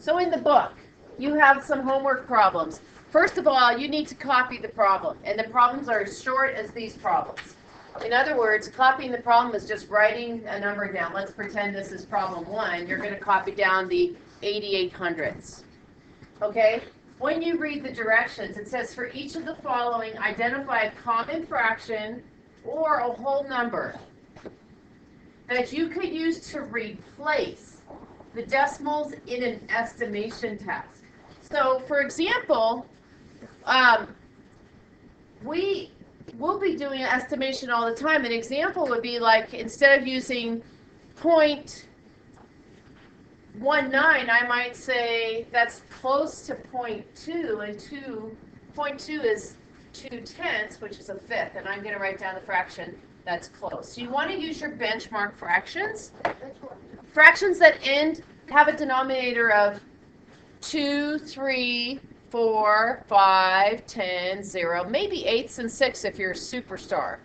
So in the book, you have some homework problems. First of all, you need to copy the problem, and the problems are as short as these problems. In other words, copying the problem is just writing a number down. Let's pretend this is problem 1. You're going to copy down the 8800ths. Okay? When you read the directions, it says for each of the following, identify a common fraction or a whole number that you could use to replace the decimals in an estimation task. So, for example, we will be doing an estimation all the time. An example would be like, instead of using 0.19, I might say that's close to 0.2, and 0.2 is 2/10, which is a fifth, and I'm going to write down the fraction that's close. So you want to use your benchmark fractions. Fractions that have a denominator of 2, 3, 4, 5, 10, 0, maybe 8s and 6 if you're a superstar.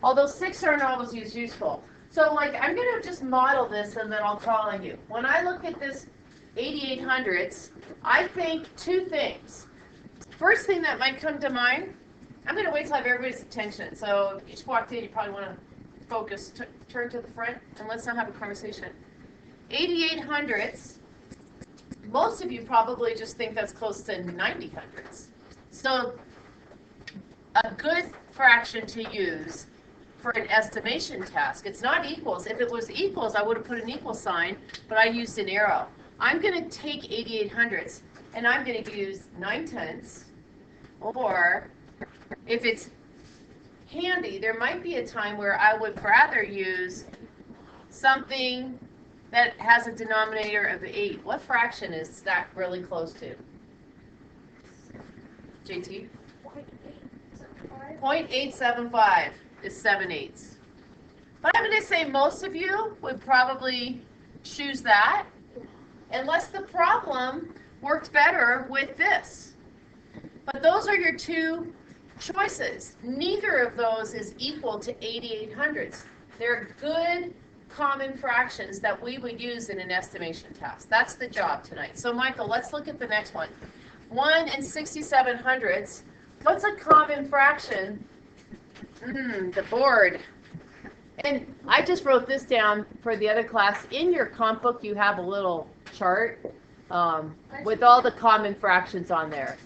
Although 6 aren't always useful. So like, I'm going to just model this and then I'll call on you. When I look at this 8800ths, I think two things. First thing that might come to mind, I'm going to wait till I have everybody's attention. So if you just walked in, you probably want to focus, turn to the front, and let's not have a conversation. 8800ths, most of you probably just think that's close to 9000ths. So a good fraction to use for an estimation task, it's not equals. If it was equals, I would have put an equal sign, but I used an arrow. I'm going to take 8800ths, and I'm going to use 9/10, or if it's handy, there might be a time where I would rather use something that has a denominator of 8. What fraction is that really close to? JT? 0.875 is 7/8. But I'm going to say most of you would probably choose that, unless the problem worked better with this. But those are your two choices. Neither of those is equal to 8800ths. They're good common fractions that we would use in an estimation task. That's the job tonight. So Michael, let's look at the next one. 1 6700ths. What's a common fraction? The board. And I just wrote this down for the other class. In your comp book, you have a little chart with all the common fractions on there.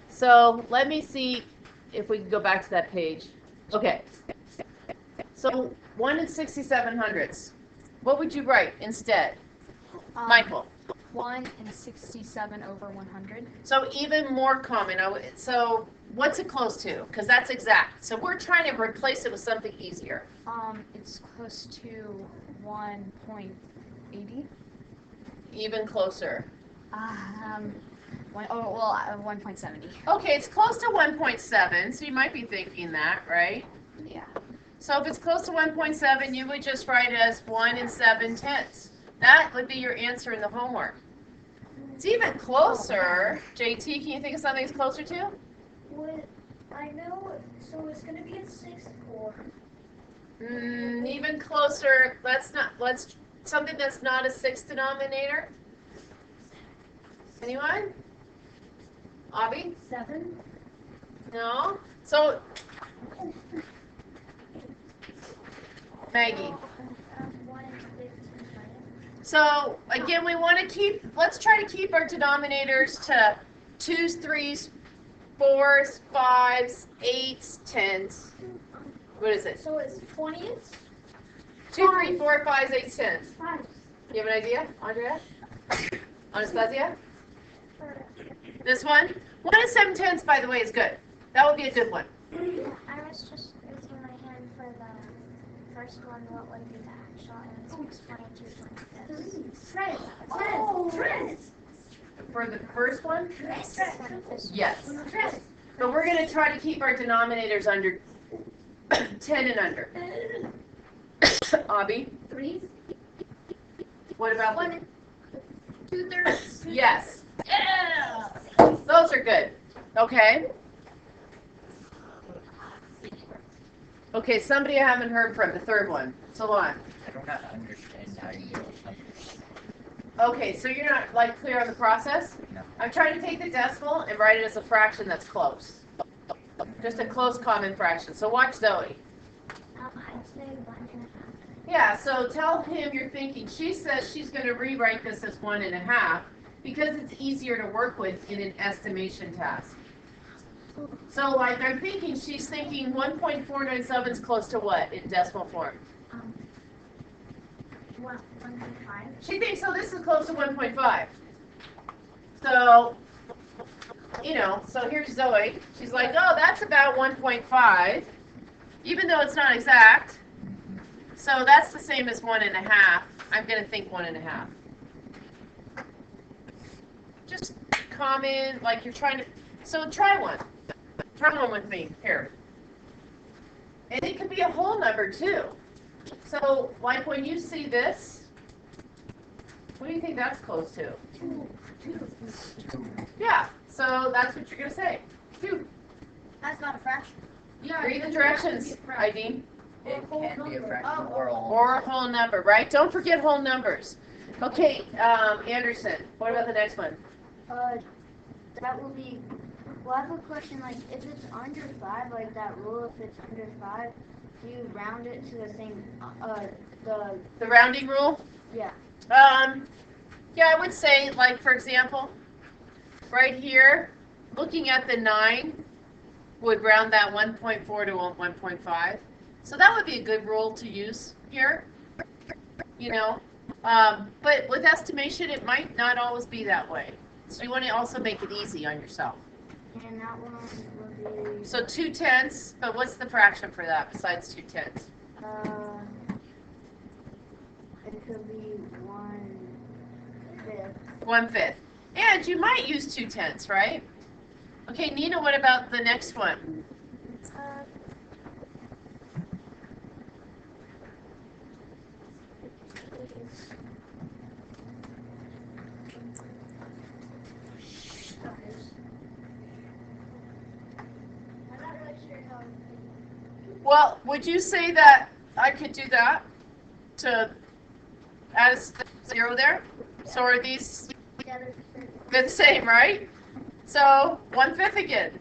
So let me see if we can go back to that page. Okay. So 1 6700ths. What would you write instead? Michael. 1 and 67 over 100. So even more common. So what's it close to? Because that's exact. So we're trying to replace it with something easier. It's close to 1.80. Even closer. 1.70. Okay, it's close to 1.7, so you might be thinking that, right? Yeah. So if it's close to 1.7, you would just write it as 1 7/10. That would be your answer in the homework. It's even closer. JT, can you think of something it's closer to? I know, so it's going to be a 6/4. Even closer. Let's something that's not a 6 denominator. Anyone? Avi? 7. No. So Maggie. 1 and 15. So again, let's try to keep our denominators to 2s, 3s, 4s, 5s, 8s, 10s. What is it? So it's 20s? 2, 3, 4, 5, 8, 10s. 5. You have an idea, Andrea? Anastasia? This one? 1 7/10, by the way, is good. That would be a good one. I was just raising my hand for the first one. What would be the actual answer? Explain to Friends. For the first one? Friends. Yes. But we're going to try to keep our denominators under 10 and under. Abby? 3. What about 1 2/3. Yes. Those are good. Okay. Okay, somebody I haven't heard from, the third one. Salon. I don't understand how you Okay, so you're not like clear on the process? No. I'm trying to take the decimal and write it as a fraction that's close. Just a close common fraction. So watch Zoe. I'd say 1.5. Yeah, so tell him you're thinking. She says she's going to rewrite this as 1.5 because it's easier to work with in an estimation task. So like I'm thinking, she's thinking 1.497 is close to what in decimal form? 1.5. She thinks, so this is close to 1.5. So, you know, so here's Zoe. She's like, oh, that's about 1.5, even though it's not exact. So that's the same as 1.5. I'm going to think 1.5. Just comment, like you're trying to, so try one. Try one with me, here. And it could be a whole number too. So, like when you see this, what do you think that's close to? 2. Yeah, so that's what you're going to say. 2. That's not a fraction. Yeah. Read the directions, Ideen. It can be a fraction or a whole. Or a whole number, right? Don't forget whole numbers. Okay, Anderson, what about the next one? That will be, well, I have a question, like, if it's under 5, like that rule, if it's under 5, do you round it to the same, The rounding rule? yeah. Yeah, I would say, like, for example, right here, looking at the 9 would round that 1.4 to 1.5. So that would be a good rule to use here, you know. But with estimation, it might not always be that way. So you want to also make it easy on yourself. And that one will be, So 2/10, but what's the fraction for that besides 2/10? it could be 1/5. 1/5. And you might use 2/10, right? Okay, Nina, what about the next one? I'm not really sure how. Well, would you say that I could do that to add a 0 there? So are these the same, right? So 1/5 again.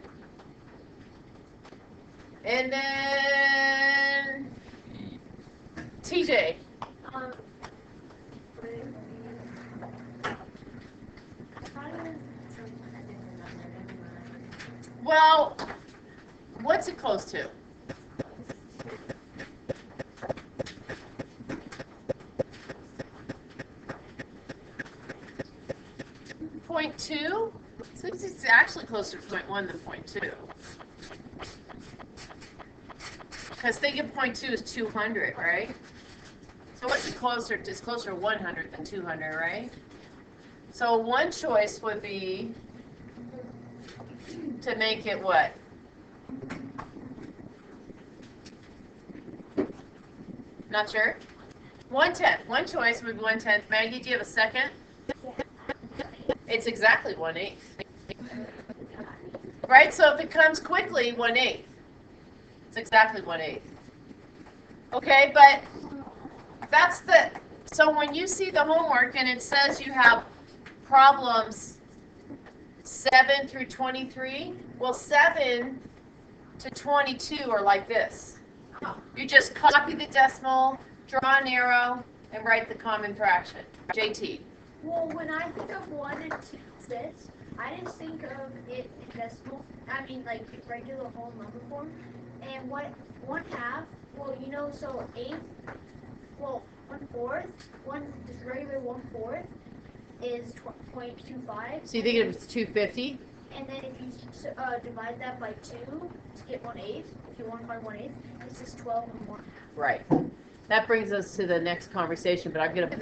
And then TJ. Well, what's it close to? Point 2? So it's actually closer to 0.1 than 0.2. Because think of 0.2 as 200, right? So what's it closer to? It's closer to 100 than 200, right? So one choice would be to make it what? Not sure? 1/10. One choice would be 1/10. Maggie, do you have a second? It's exactly 1/8. Right? So if it comes quickly, 1/8. It's exactly 1/8. Okay, but that's the, so when you see the homework and it says you have problems 7 through 23, well, 7 to 22 are like this. You just copy the decimal, draw an arrow, and write the common fraction. JT. Well, when I think of 1 and 2/5, I just think of it in decimal. I mean, like regular whole number form. And what 1/2? Well, you know, so 8. Well, 1/4. Just regular 1/4 is 0.25. So you think it was 250? And then if you divide that by 2 to get 1/8, if you want to find 1/8, it's just 12 and 1/2. Right. That brings us to the next conversation, but I'm going to